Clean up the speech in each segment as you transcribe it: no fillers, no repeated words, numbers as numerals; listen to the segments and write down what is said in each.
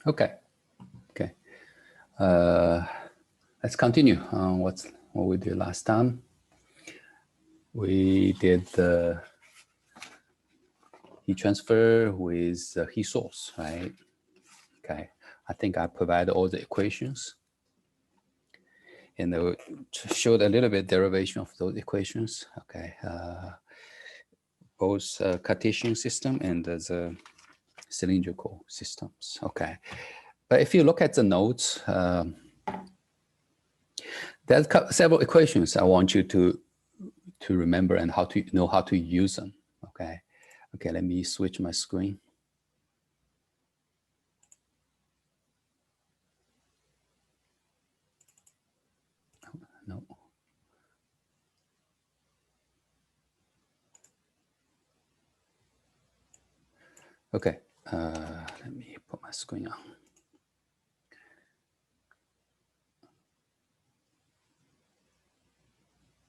Okay. Okay. Let's continue on what we did last time. We did the heat transfer with heat source, right? Okay. I think I provided all the equations and showed a little bit derivation of those equations. Okay. Both Cartesian system and the cylindrical systems. Okay. But if you look at the notes, there's several equations I want you to remember and how to know how to use them. Okay. Okay, let me switch my screen. No. Okay, let me put my screen on.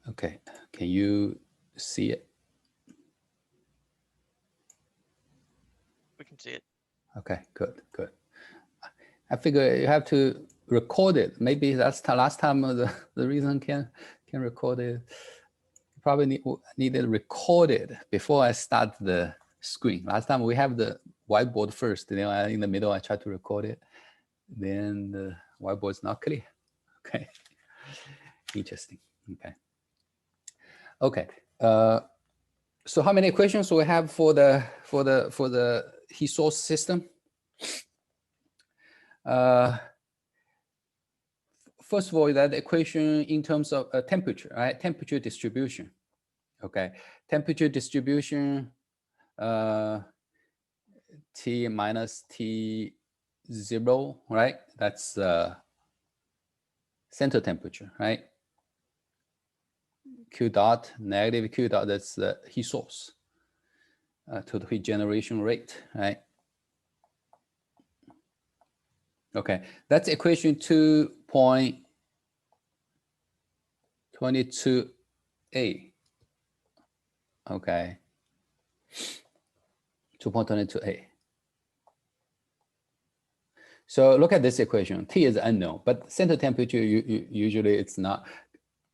Okay, can you see it? We can see it. Okay, good, good. I figure you have to record it. Maybe that's the last time the reason can record it. Probably needed recorded before I start the screen. Last time we have the whiteboard first, then in the middle I try to record it. Then the whiteboard is not clear. Okay, interesting. Okay. Okay. So how many equations we have for the heat source system? First of all, that equation in terms of temperature, right? Temperature distribution. Okay, temperature distribution. T minus T0, right? That's center temperature, right? Q dot, negative Q dot, that's the heat source, total heat generation rate, right? Okay, that's equation 2.22a. Okay, 2.22a. So look at this equation. T is unknown, but center temperature usually it's not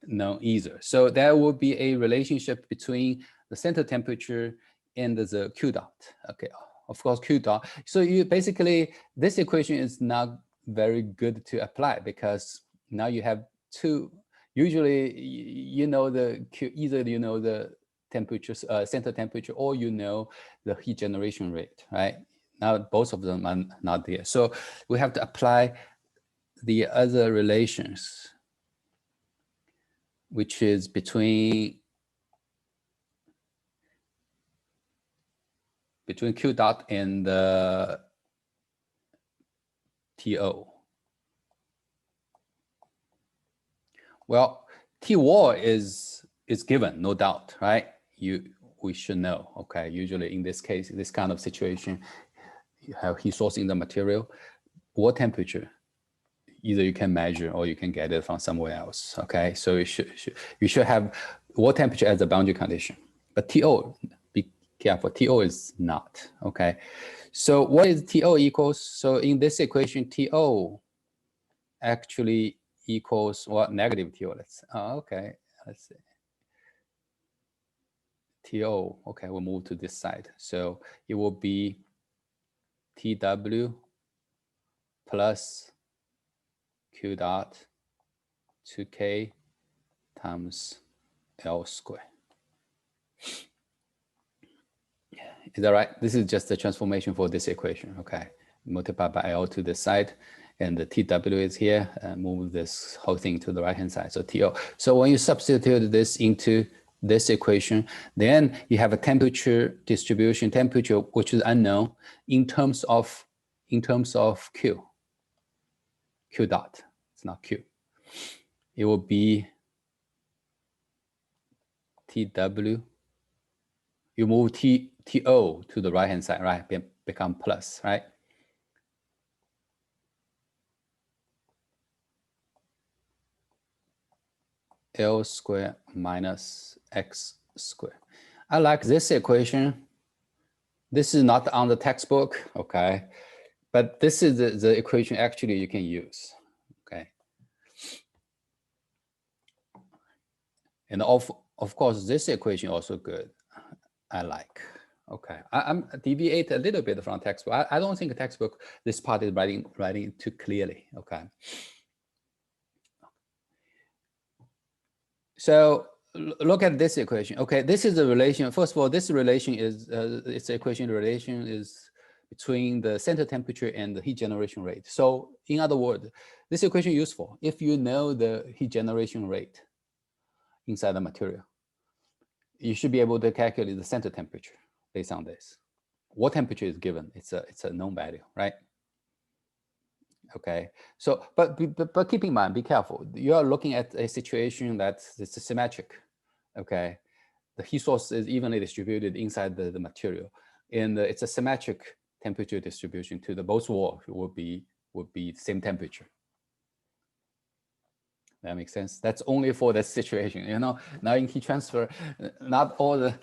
known either. So there will be a relationship between the center temperature and the Q dot. Okay, of course Q dot. So you basically, this equation is not very good to apply because now you have two. Usually you know the Q, either you know the temperature, center temperature, or you know the heat generation rate, right? Now both of them are not there. So we have to apply the other relations, which is between Q dot and TO. Well, T wall is given, no doubt, right? We should know. Okay, usually in this case, this kind of situation, you have heat source in the material. Wall temperature, either you can measure or you can get it from somewhere else. Okay, so you should have wall temperature as a boundary condition, but TO, be careful, TO is not. Okay, so what is TO equals? So in this equation, TO actually equals what? Negative TO. Let's see. TO, okay, we'll move to this side. So it will be TW plus Q dot 2K times L square. Is that right? This is just the transformation for this equation, okay? Multiply by L to this side, and the TW is here, and move this whole thing to the right-hand side, so TO. So when you substitute this into this equation, then you have a temperature distribution, temperature which is unknown in terms of Q dot. It's not Q. It will be TW. You move TO to the right hand side, right? Become plus, right? L squared minus X squared. I like this equation. This is not on the textbook, okay? but this is the equation actually you can use, okay? And of course, this equation also good, I like. Okay, I'm deviate a little bit from textbook. I don't think textbook, this part is writing too clearly, okay? So look at this equation. Okay, this is the relation. First of all, this relation is, it's equation relation is between the center temperature and the heat generation rate. So in other words, this equation is useful if you know the heat generation rate inside the material. You should be able to calculate the center temperature based on this. What temperature is given? It's a known value, right? Okay, so but keep in mind, be careful. You are looking at a situation that it's symmetric. Okay, the heat source is evenly distributed inside the material, and it's a symmetric temperature distribution to the both walls would be same temperature. That makes sense. That's only for that situation. You know, now in heat transfer, not all the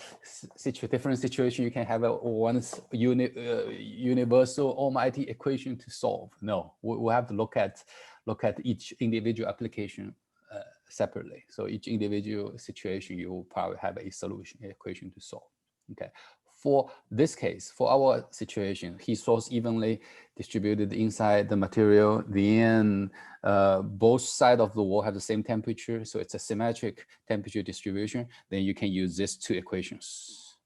different situation you can have a one universal almighty equation to solve. No, we have to look at each individual application separately. So each individual situation, you will probably have a solution equation to solve. Okay. For this case, for our situation, heat source evenly distributed inside the material, then both sides of the wall have the same temperature, so it's a symmetric temperature distribution, then you can use these two equations.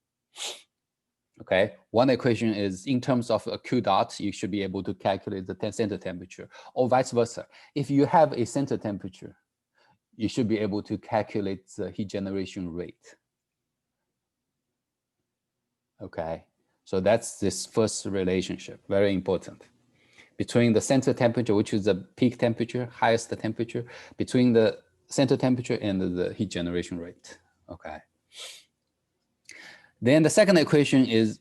Okay, one equation is in terms of a Q dot, you should be able to calculate the center temperature, or vice versa. If you have a center temperature, you should be able to calculate the heat generation rate. Okay, so that's this first relationship, very important. Between the center temperature, which is the peak temperature, highest temperature, between the center temperature and the heat generation rate, okay? Then the second equation is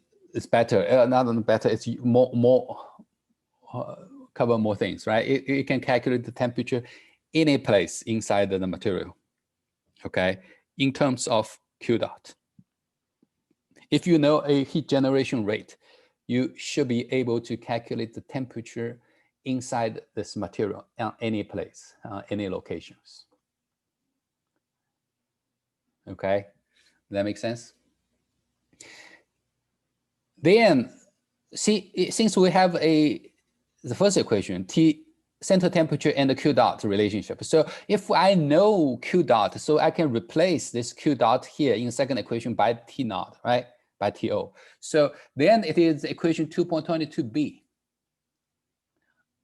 better, not better, it's more cover more things, right? It can calculate the temperature any place inside the material, okay? In terms of Q dot. If you know a heat generation rate, you should be able to calculate the temperature inside this material on any place, any locations. Okay, that makes sense? Then, see, since we have the first equation, T center temperature and the Q dot relationship. So if I know Q dot, so I can replace this Q dot here in the second equation by T naught, right? By TO. So then it is equation 2.22b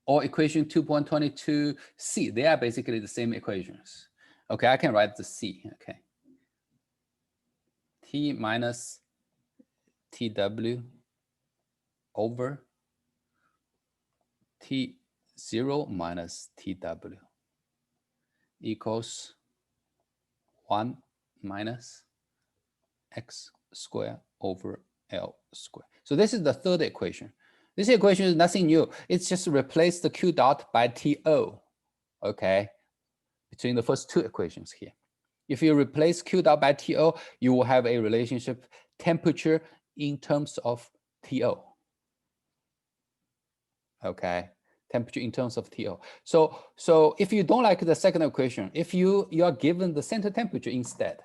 or equation 2.22c. They are basically the same equations. Okay, I can write the C, okay. T minus TW over T0 minus TW equals 1 minus X squared over L squared. So this is the third equation. This equation is nothing new. It's just replace the Q dot by TO, okay, between the first two equations here. If you replace Q dot by TO, you will have a relationship temperature in terms of TO, okay, temperature in terms of TO. So if you don't like the second equation, if you are given the center temperature instead,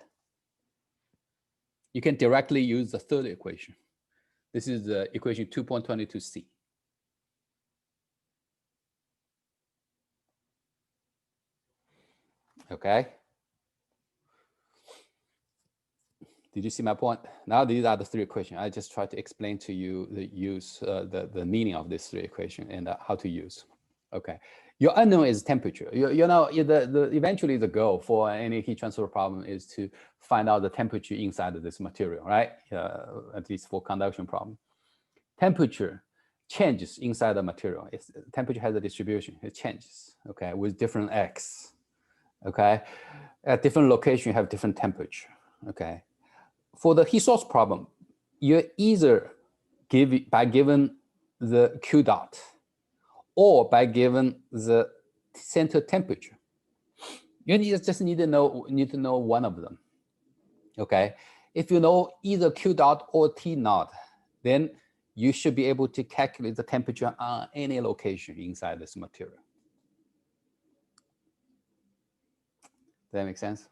you can directly use the third equation. This is the equation 2.22c. Okay. Did you see my point? Now these are the three equations. I just tried to explain to you the use, the meaning of these three equations and how to use. Okay. Your unknown is temperature. You know, eventually the goal for any heat transfer problem is to find out the temperature inside of this material, right? At least for conduction problem. Temperature changes inside the material. Temperature has a distribution. It changes, okay, with different X, okay? At different location, you have different temperature, okay? For the heat source problem, you either by given the Q dot or by given the center temperature. You just need to know one of them, okay? If you know either Q dot or T naught, then you should be able to calculate the temperature on any location inside this material. Does that make sense?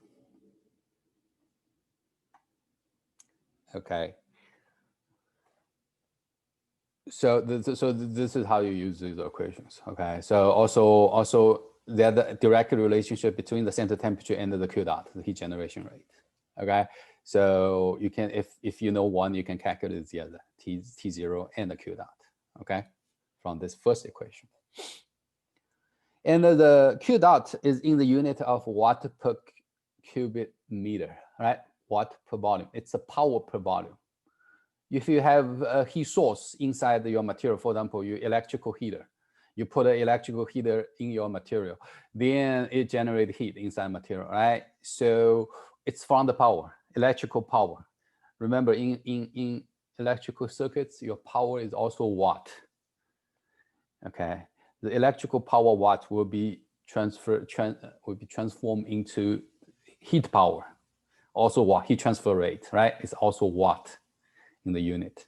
Okay. So this is how you use these equations. Okay. So also there's the direct relationship between the center temperature and the Q dot, the heat generation rate. Okay. So you can, if you know one, you can calculate the other, T0 and the Q dot. Okay. From this first equation. And the Q dot is in the unit of watt per cubic meter, right? Watt per volume. It's a power per volume. If you have a heat source inside your material, for example, your electrical heater, you put an electrical heater in your material, then it generates heat inside material, right? So it's from the power, electrical power. Remember, in electrical circuits, your power is also watt. Okay, the electrical power watt will be transformed into heat power, also watt, heat transfer rate, right? It's also watt in the unit.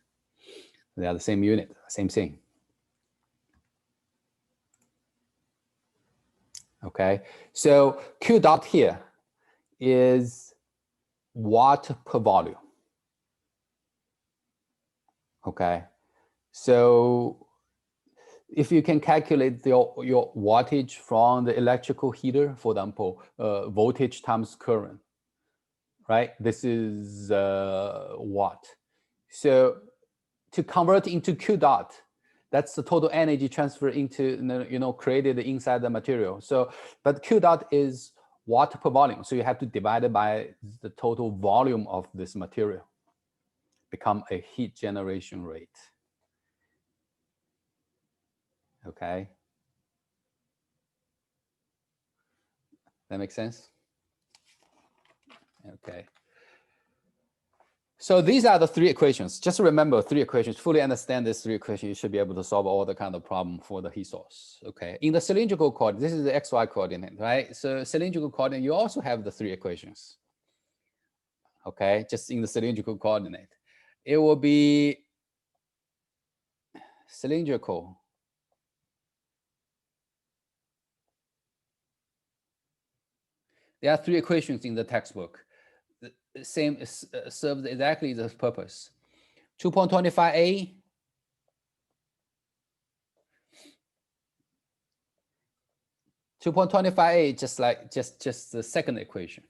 They are the same unit, same thing. Okay, so Q dot here is watt per volume. Okay, so if you can calculate your wattage from the electrical heater, for example, voltage times current, right? This is watt. So to convert into Q dot, that's the total energy transfer into, created inside the material. So, but Q dot is watt per volume. So you have to divide it by the total volume of this material, become a heat generation rate. Okay. That makes sense? Okay. So these are the three equations. Just remember 3 equations. Fully understand these 3 equations, you should be able to solve all the kind of problem for the heat source. Okay. In the cylindrical coordinate, this is the XY coordinate, right? So cylindrical coordinate, you also have the 3 equations. Okay, just in the cylindrical coordinate. It will be cylindrical. There are 3 equations in the textbook. The same serves exactly the purpose. 2.25a. Just the second equation,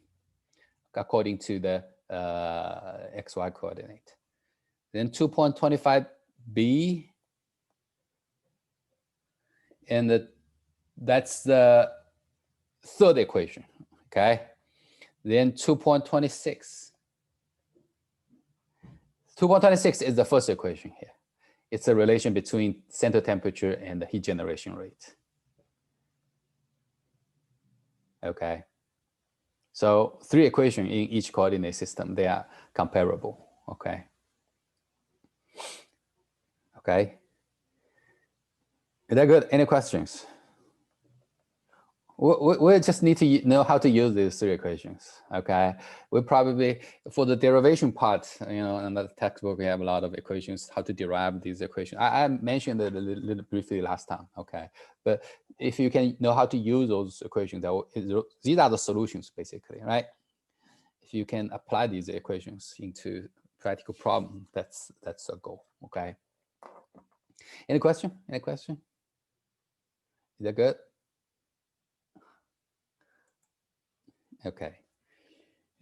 according to the XY coordinate. Then 2.25b, and that's the third equation. Okay. Then 2.26. 2.26 is the first equation here. It's a relation between center temperature and the heat generation rate. Okay. So 3 equations in each coordinate system, they are comparable. Okay. Okay. Is that good? Any questions? We just need to know how to use these 3 equations. Okay. We probably, for the derivation part, in the textbook, we have a lot of equations, how to derive these equations. I mentioned it a little briefly last time. Okay. But if you can know how to use those equations, these are the solutions basically, right? If you can apply these equations into practical problem, that's a goal. Okay. Any question? Any question? Is that good? Okay.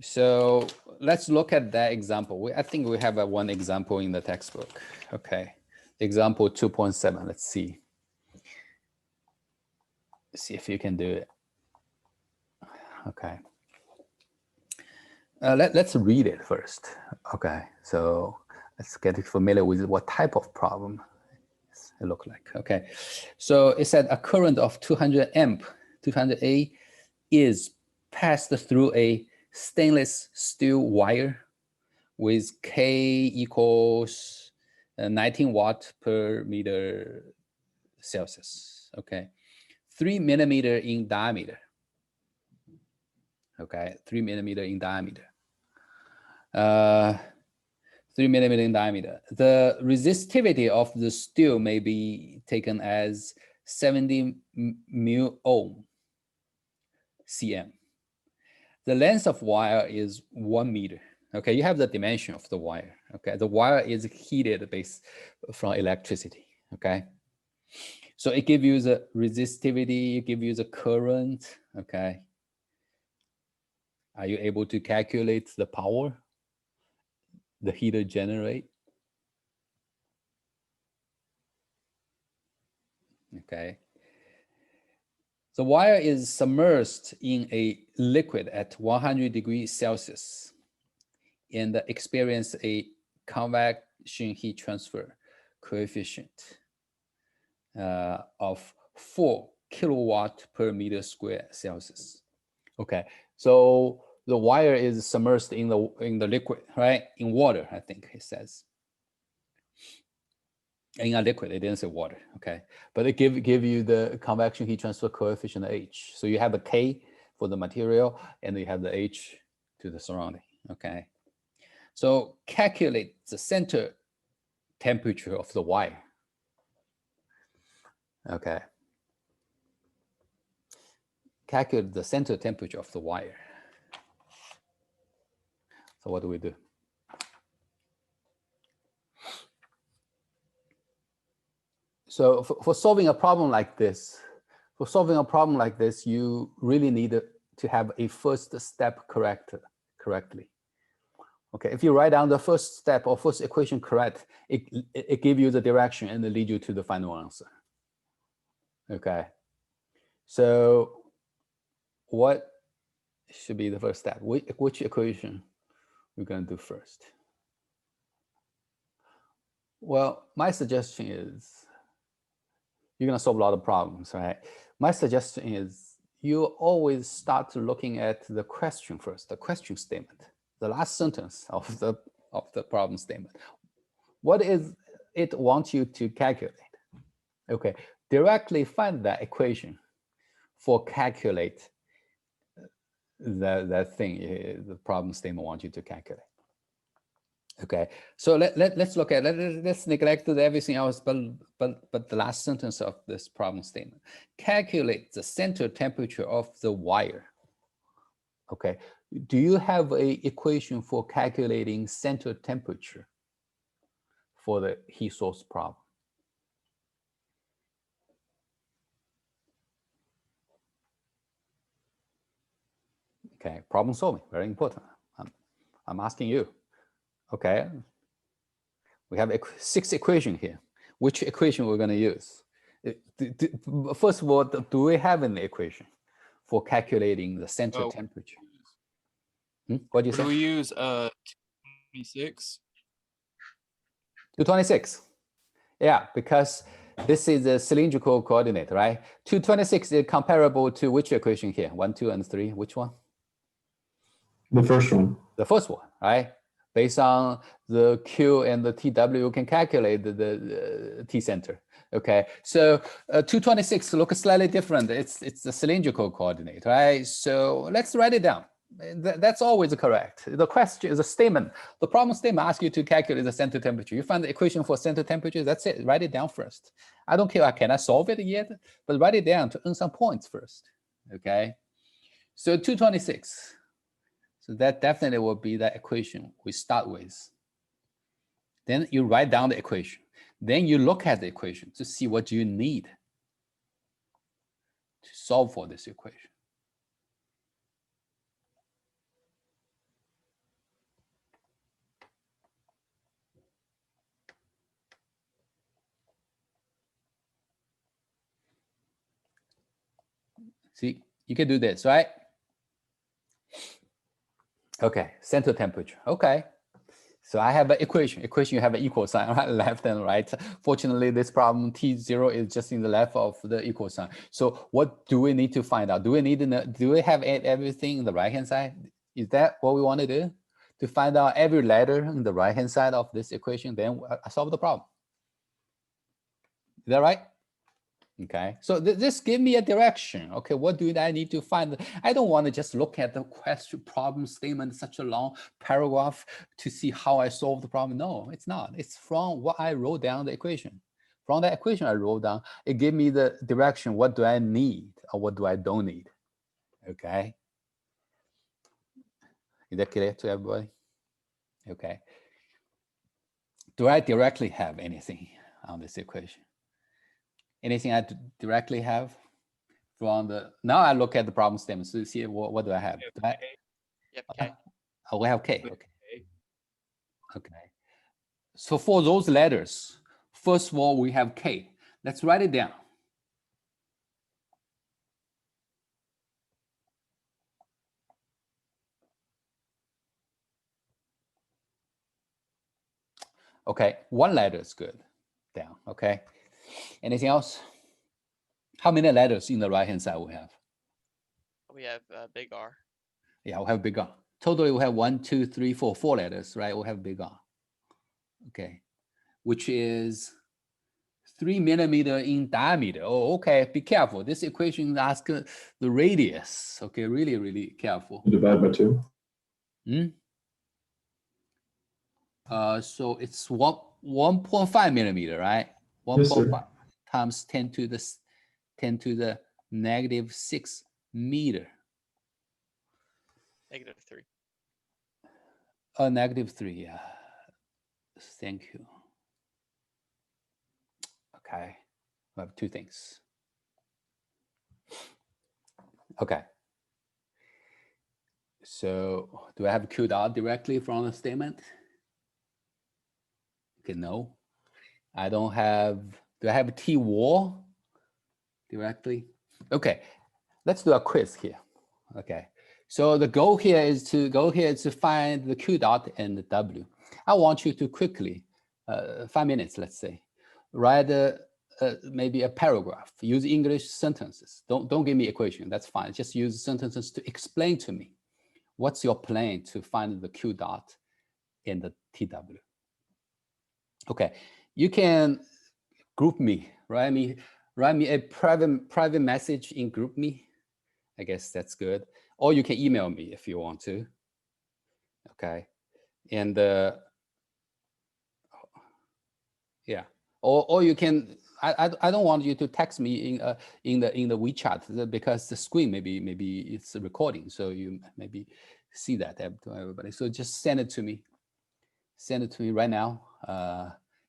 So let's look at that example. I think we have one example in the textbook. Okay. Example 2.7. Let's see. See if you can do it. Okay. Let's read it first. Okay. So let's get familiar with what type of problem it looks like. Okay. So it said a current of 200 amp, 200A, is passed through a stainless steel wire with K equals 19 watt per meter Celsius. Okay. 3 millimeter in diameter. Okay. 3 millimeter in diameter. 3 millimeter in diameter. The resistivity of the steel may be taken as 70 mu ohm cm. The length of wire is 1 meter. Okay, you have the dimension of the wire. Okay, the wire is heated based from electricity. Okay, so it gives you the resistivity, it gives you the current. Okay, are you able to calculate the power the heater generate? Okay. The wire is submerged in a liquid at 100 degrees Celsius and experience a convection heat transfer coefficient of 4 kilowatt per meter square Celsius. Okay, so the wire is submerged in the liquid, right? In water, I think it says. In a liquid, it didn't say water, okay? But it give you the convection heat transfer coefficient H. So you have a K for the material, and you have the H to the surrounding, okay? So calculate the center temperature of the wire, okay? Calculate the center temperature of the wire. So what do we do? So for solving a problem like this, you really need to have a first step correctly. Okay, if you write down the first step or first equation correct, it gives you the direction and it leads you to the final answer. Okay, so what should be the first step? Which equation we're going to do first? Well, my suggestion is, you're going to solve a lot of problems, right? My suggestion is you always start looking at the question first, the question statement, the last sentence of the problem statement. What is it want you to calculate? Okay, directly find that equation for calculate that thing the problem statement wants you to calculate. Okay, so let's look at let's neglect everything else, but the last sentence of this problem statement. Calculate the center temperature of the wire. Okay, do you have a equation for calculating center temperature for the heat source problem? Okay, problem solving, very important. I'm asking you. Okay, we have 6 equations here. Which equation we're going to use? First of all, do we have an equation for calculating the center temperature? What do you say? Do we use 226? 226. Yeah, because this is a cylindrical coordinate, right? 226 is comparable to which equation here? 1, 2, and 3. Which one? The first one. The first one, right? Based on the Q and the TW, you can calculate the T center. Okay, so 226 looks slightly different. It's a cylindrical coordinate, right? So let's write it down. That's always correct. The question is a statement. The problem statement asks you to calculate the center temperature. You find the equation for center temperature. That's it. Write it down first. I don't care. Can I solve it yet? But write it down to earn some points first. Okay. So 226. So that definitely will be the equation we start with. Then you write down the equation. Then you look at the equation to see what you need to solve for this equation. See, you can do this, right? Okay, center temperature. Okay. So I have an equation. You have an equal sign, right? Left and right. Fortunately, this problem T0 is just in the left of the equal sign. So what do we need to find out? Do we have everything in the right-hand side? Is that what we want to do? To find out every letter in the right-hand side of this equation, then I solve the problem. Is that right? Okay, so this give me a direction. Okay, what do I need to find? I don't want to just look at the question problem statement, such a long paragraph to see how I solve the problem. No, it's not. It's from what I wrote down the equation. From the equation I wrote down, it gave me the direction. What do I need or what do I don't need? Okay. Is that clear to everybody? Okay. Do I directly have anything on this equation? Anything I directly have from the, now I look at the problem statement. So see what do I have? Do I, Yep. Okay. oh, we have K, okay. Okay. Okay. So for those letters, first of all, we have K. Let's write it down. Okay, one letter is good. Down, okay. Anything else? How many letters in the right-hand side we have? We have big R. Yeah, we have big R. Totally, we have 1, 2, 3, 4, 4 letters, right? We have big R. Okay, which is 3 millimeter in diameter. Oh, okay, be careful. This equation asks the radius. Okay, really, really careful. Divide by 2. So it's 1.5 millimeter, right? Yes, sir. 1.5 times 10 to the negative 6 meter. -3. Negative 3, yeah. Thank you. Okay, we have two things. Okay. So do I have Q dot directly from the statement? Okay, no. I don't have, do I have T wall directly? Okay, let's do a quiz here. Okay, so the goal here is to find the Q dot and the W. I want you to quickly, 5 minutes, let's say, write maybe a paragraph, use English sentences. Don't give me equation, that's fine. Just use sentences to explain to me what's your plan to find the Q dot and the TW. Okay, you can group me, write me a private message in group me. I guess that's good. Or you can email me if you want to. Okay, and yeah, or you can. I don't want you to text me in the WeChat because the screen maybe it's a recording, so you maybe see that to everybody. So just send it to me. Send it to me right now.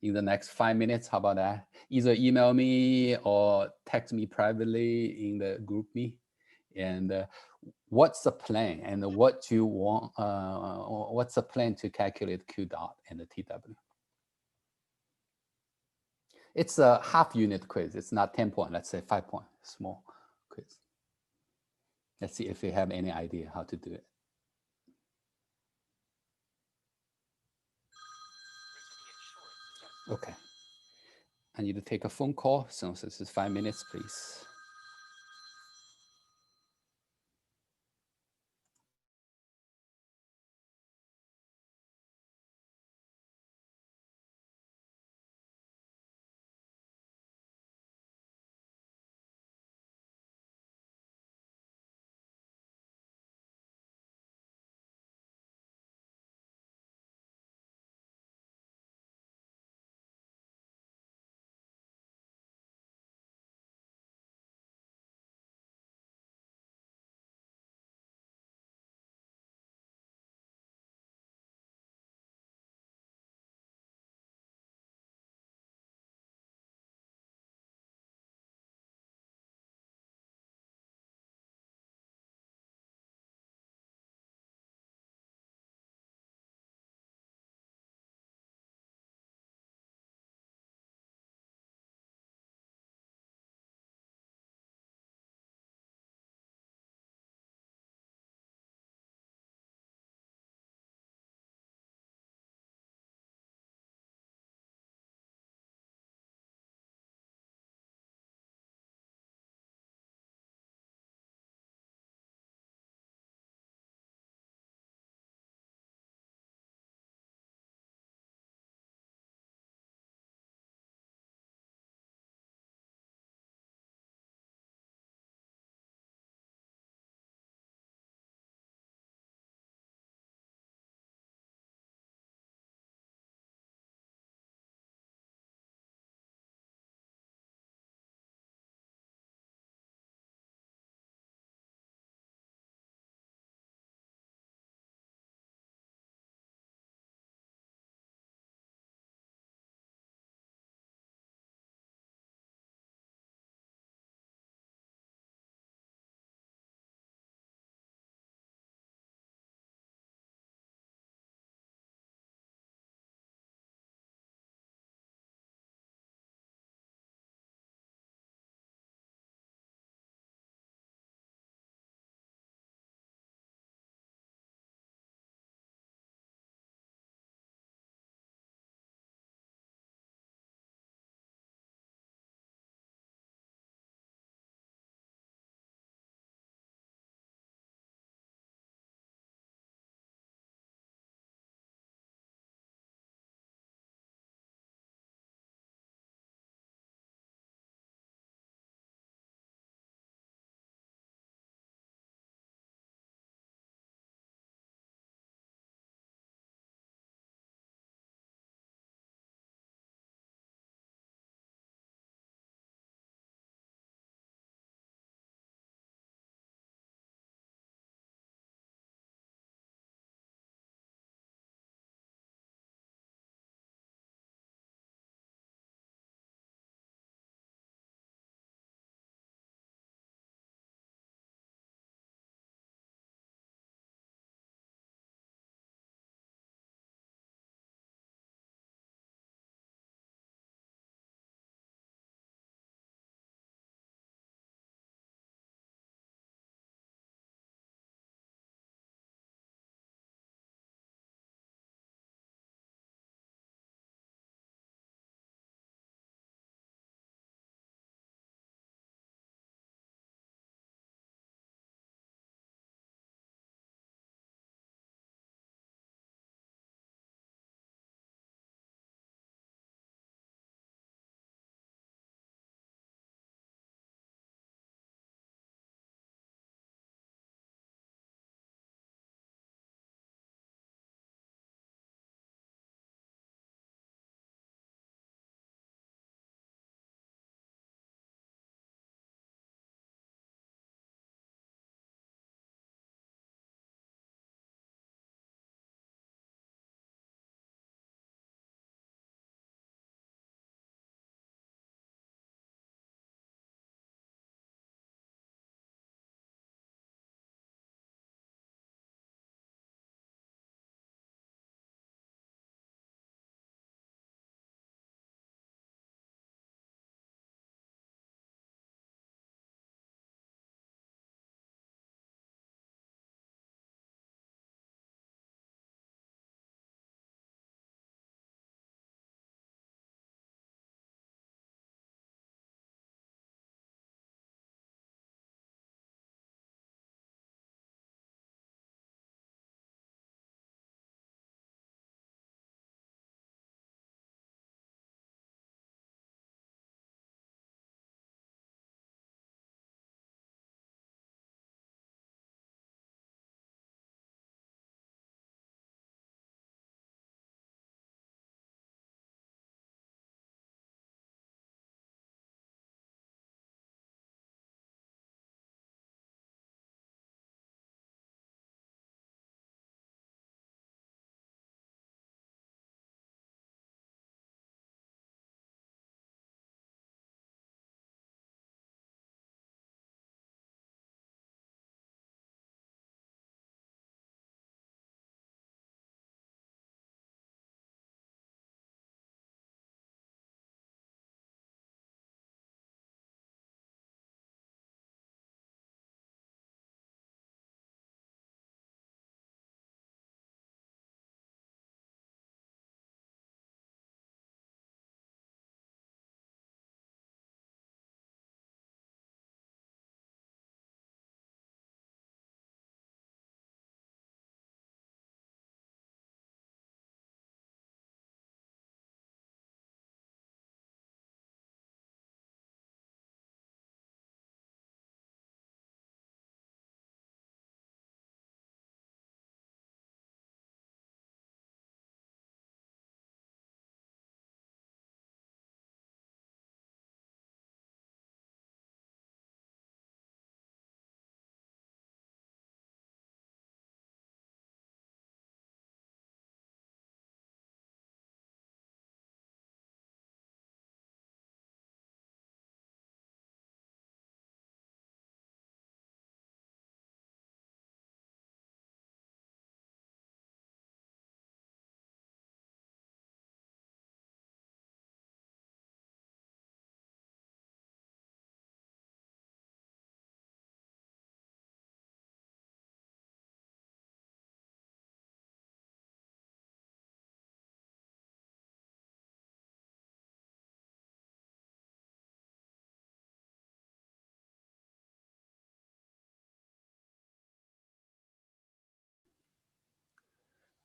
In the next 5 minutes. How about that? Either email me or text me privately in the group me. And what's the plan and what you want? What's the plan to calculate Q dot and the TW? It's a half unit quiz. It's not 10 point. Let's say 5 point, small quiz. Let's see if you have any idea how to do it. Okay. I need to take a phone call. So this is 5 minutes, please.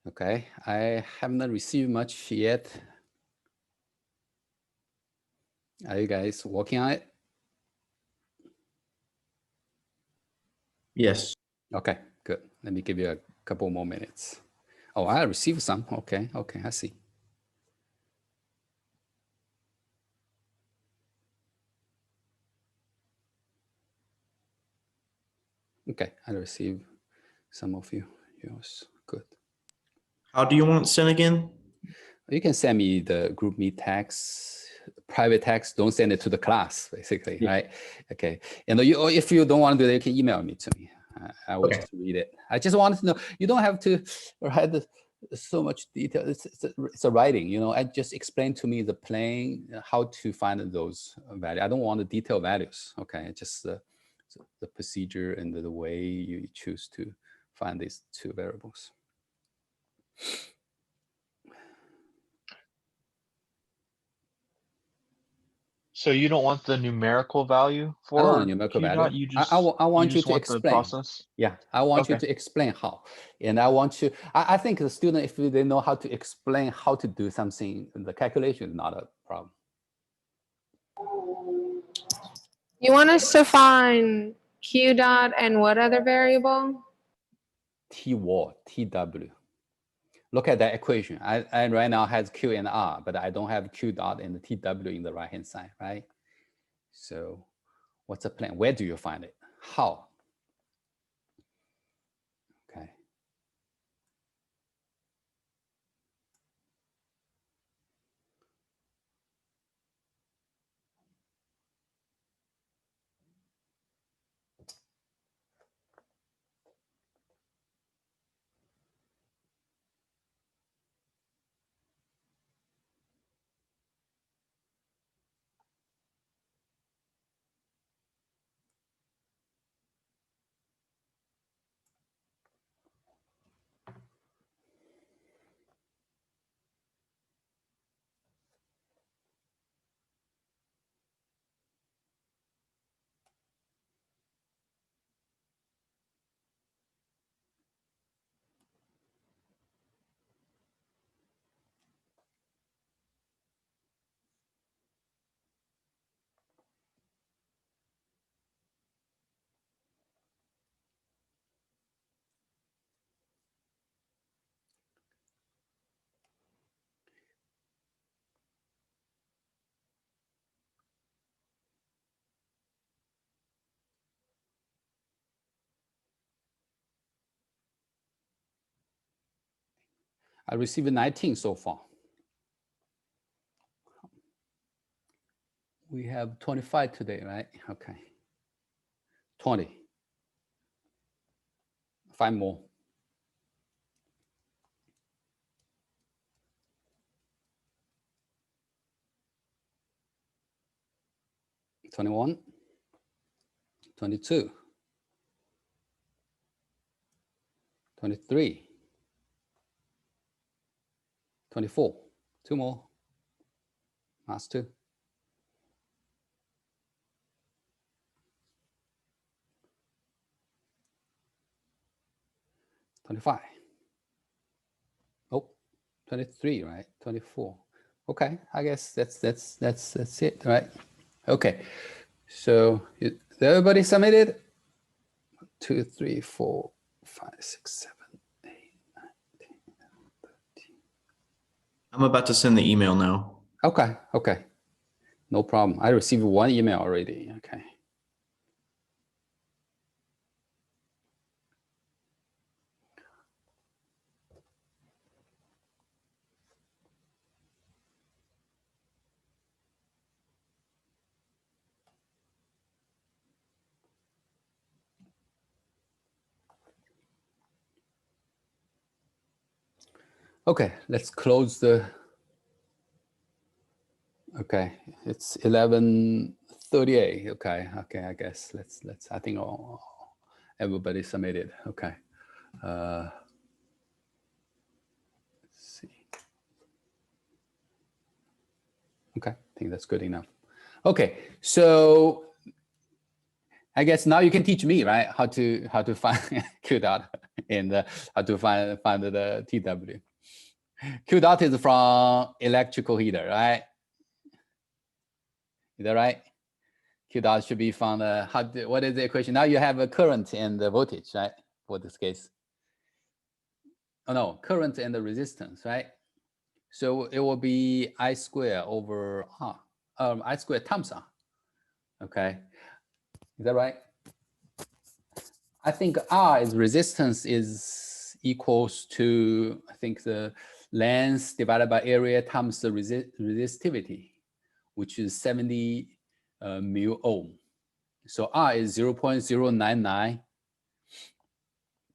Okay, I haven't received much yet. Are you guys working on it? Yes. Okay, good. Let me give you a couple more minutes. Oh, I received some. Okay, okay, I see. Okay, I received some of yours. Good. How do you want it sent again? You can send me the group meet text, private text. Don't send it to the class, basically, Yeah. right? Okay. And or if you don't want to do that, you can email me to me. I will Okay. just read it. I just wanted to know. You don't have to write so much detail. It's a writing. You know, I just explain to me the plane, how to find those values. I don't want the detailed values. Okay, just the procedure and the way you choose to find these two variables. So you don't want the numerical value I don't want for a numerical Q value. dot. You I want you just to want the explain. process. Yeah, I want you Okay. to explain how. And I want you, I think the student, if they know how to explain how to do something, the calculation is not a problem. You want us to find Q dot and what other variable? TW. Look at that equation. I right now has Q and R, but I don't have Q dot and the TW in the right-hand side, right? So what's the plan? Where do you find it? How? Okay. I received 19 so far. We have 25 today, right? Okay. 20. 5 more. $21, $22, $23, $24. 2 more. Last 2. $25. Oh, 23, right? 24. Okay, I guess that's it, right? Okay, so everybody submitted. 2, 3, 4, 5, 6, 7, 8, 9, 10, 11, 13. I'm about to send the email now. Okay, okay, no problem. I received 1 email already. Okay. Okay, let's close the. Okay, it's 11:38. Okay, okay, I guess let's. I think everybody submitted. Okay, let's see. Okay, I think that's good enough. Okay, so I guess now you can teach me, right, how to find Q dot in how to find the TW. Q dot is from electrical heater, right? Is that right? Q dot should be from the, what is the equation? Now you have a current and the voltage, right? For this case. Oh no, current and the resistance, right? So it will be I square over R, I square times R, okay? Is that right? I think R is resistance is equals to, I think the length divided by area times the resistivity, which is 70 mu ohm. So R is 0.099,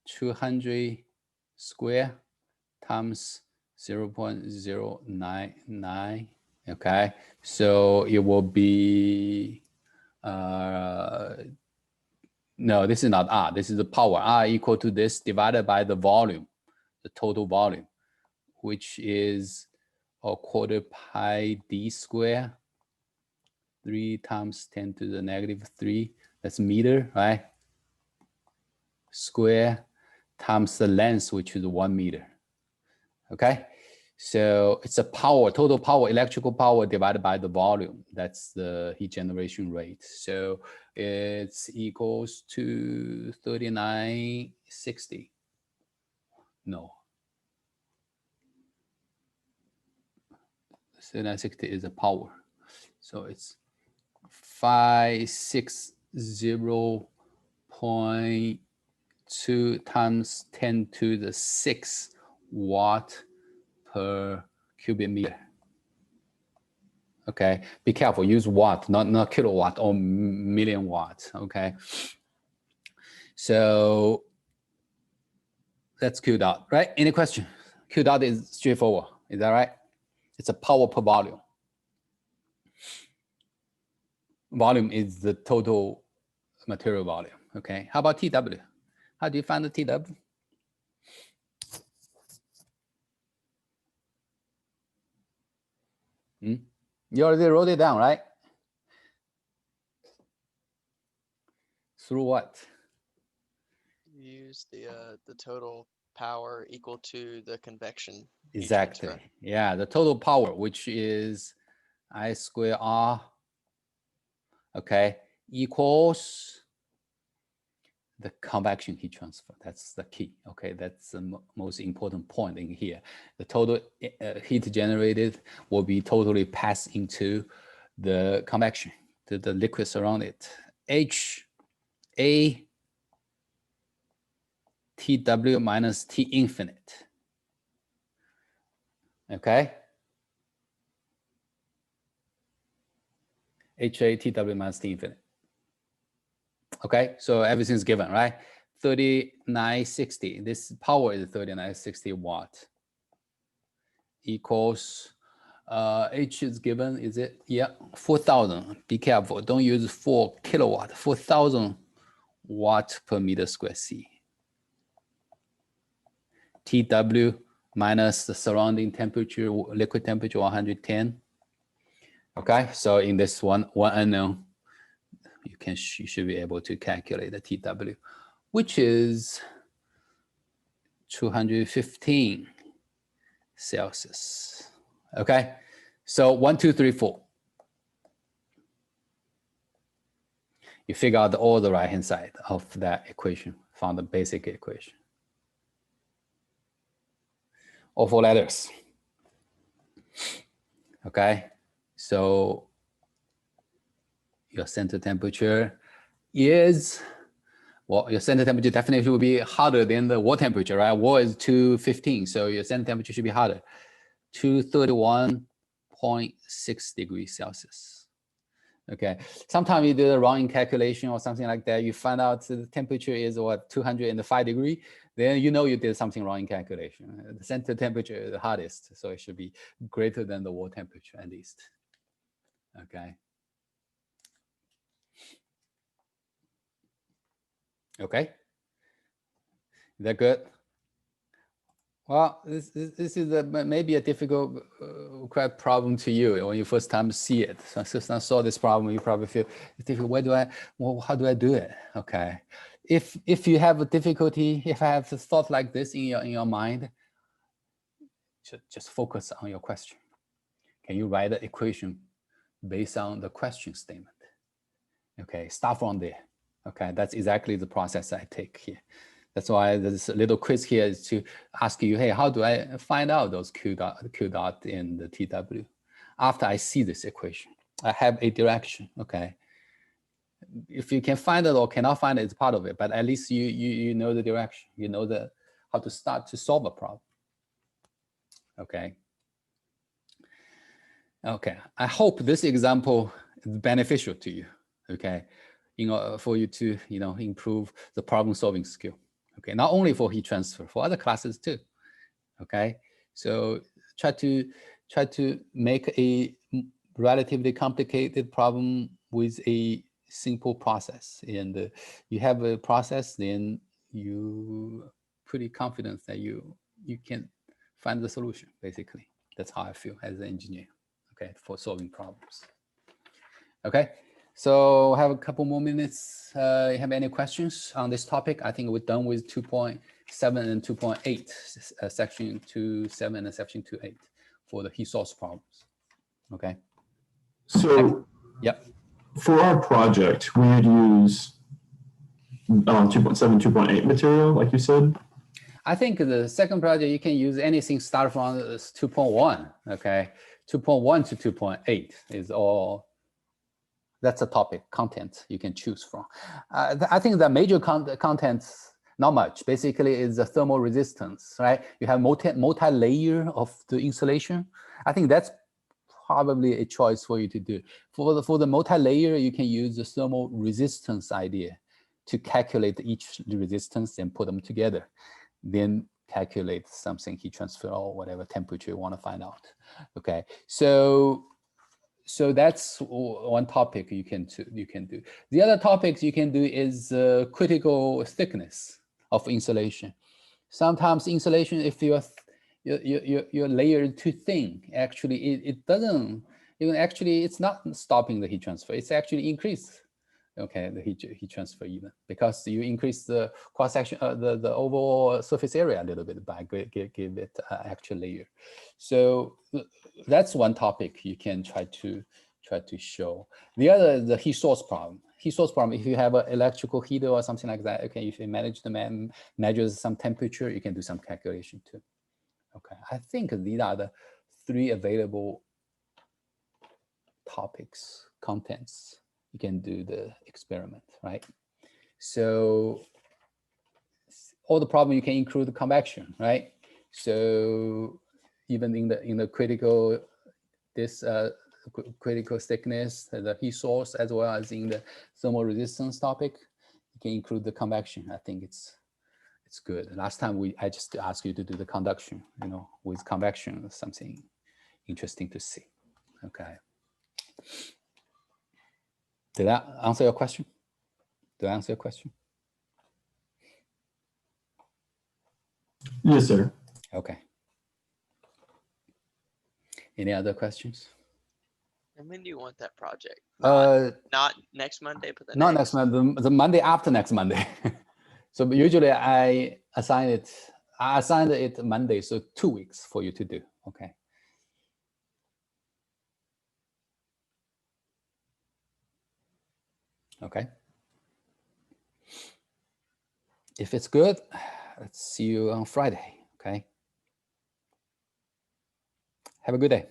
200 square times 0.099, okay? So it will be, no, this is not R, this is the power. R equal to this divided by the volume, the total volume, which is a quarter pi d square, 3 times 10 to the negative 3, that's meter, right? Square times the length, which is 1 meter, okay? So it's a power, total power, electrical power divided by the volume. That's the heat generation rate. So it's equals to 3960. No. 3960 is a power. So it's 560.2 times 10 to the 6 watt per cubic meter. Okay, be careful, use watt, not kilowatt or million watts, okay? So that's Q dot, right? Any question? Q dot is straightforward, is that right? It's a power per volume. Volume is the total material volume, okay? How about TW? How do you find the TW? You already wrote it down, right? Through what? Use the total power equal to the convection. heat Exactly. transfer. Yeah, the total power, which is I square R, okay, equals the convection heat transfer. That's the key, okay? That's the most important point in here. The total heat generated will be totally passed into the convection, to the liquids around it. H A TW minus T infinite, okay? HA TW minus T infinite. Okay, so everything's given, right? 3960, this power is 3960 watt equals, H is given, is it? Yeah, 4,000, be careful, don't use 4 kilowatt, 4,000 watt per meter square C. TW minus the surrounding temperature, liquid temperature 110. Okay, so in this one unknown, you should be able to calculate the TW, which is 215 Celsius. Okay, so 1, 2, 3, 4. You figure out all the right-hand side of that equation from the basic equation. All 4 letters. Okay, so your center temperature is, well, your center temperature definitely will be hotter than the wall temperature, right? Wall is 215, so your center temperature should be hotter. 231.6 degrees Celsius. Okay, sometimes you do the wrong calculation or something like that. You find out the temperature is what, 205 degrees. Then you know you did something wrong in calculation. The center temperature is the hottest, so it should be greater than the wall temperature at least. Okay. Okay. Is that good? Well, this is maybe a difficult problem to you when you first time see it. So first time saw this problem, you probably feel it's difficult. How do I do it? Okay, if you have a difficulty, if I have a thought like this in your mind, just focus on your question. Can you write the equation based on the question statement? Okay, start from there. Okay, that's exactly the process I take here. That's why this little quiz here is to ask you, hey, how do I find out those Q dot in the TW? After I see this equation, I have a direction, okay? If you can find it or cannot find it, it's part of it, but at least you know the direction, you know how to start to solve a problem, okay? Okay, I hope this example is beneficial to you, okay? For you to, improve the problem solving skill, okay? Not only for heat transfer, for other classes too, okay? So try to make a relatively complicated problem with a simple process, and you have a process, then you pretty confident that you can find the solution. Basically, that's how I feel as an engineer, okay, for solving problems. Okay, so I have a couple more minutes. You have any questions on this topic? I think we're done with 2.7 and 2.8, section 2.7 and section 2.8 for the heat source problems. Okay. So, yep. For our project, we would use 2.7, 2.8 material, like you said. I think the second project, you can use anything start from 2.1, okay? 2.1 to 2.8 is all, that's a topic, content you can choose from. I think the major contents, not much, basically is the thermal resistance, right? You have multi-layer of the insulation. I think that's probably a choice for you to do. For the multi-layer, you can use the thermal resistance idea to calculate each resistance and put them together. Then calculate something, heat transfer or whatever temperature you want to find out. Okay, so that's one topic you can do. The other topics you can do is critical thickness of insulation. Sometimes insulation, if your layer too thin, actually it doesn't even actually it's not stopping the heat transfer. It's actually increased. Okay, the heat transfer even because you increase the cross section, the overall surface area a little bit by give it actual layer. So that's one topic you can try to show. The other is the heat source problem. Heat source problem. If you have an electrical heater or something like that, okay, if you manage to measure some temperature, you can do some calculation too. Okay, I think these are the 3 available topics, contents. You can do the experiment, right? So all the problem you can include the convection, right? So even in the critical critical thickness, the heat source, as well as in the thermal resistance topic, you can include the convection. I think it's good. Last time I just asked you to do the conduction, with convection, something interesting to see. Okay. Did that answer your question? Did I answer your question? Yes, sir. Okay. Any other questions? And when do you want that project? Not next Monday, but not next Monday, the Monday after next Monday. So usually I assigned it Monday, so 2 weeks for you to do. Okay. Okay. If it's good, let's see you on Friday. Okay. Have a good day.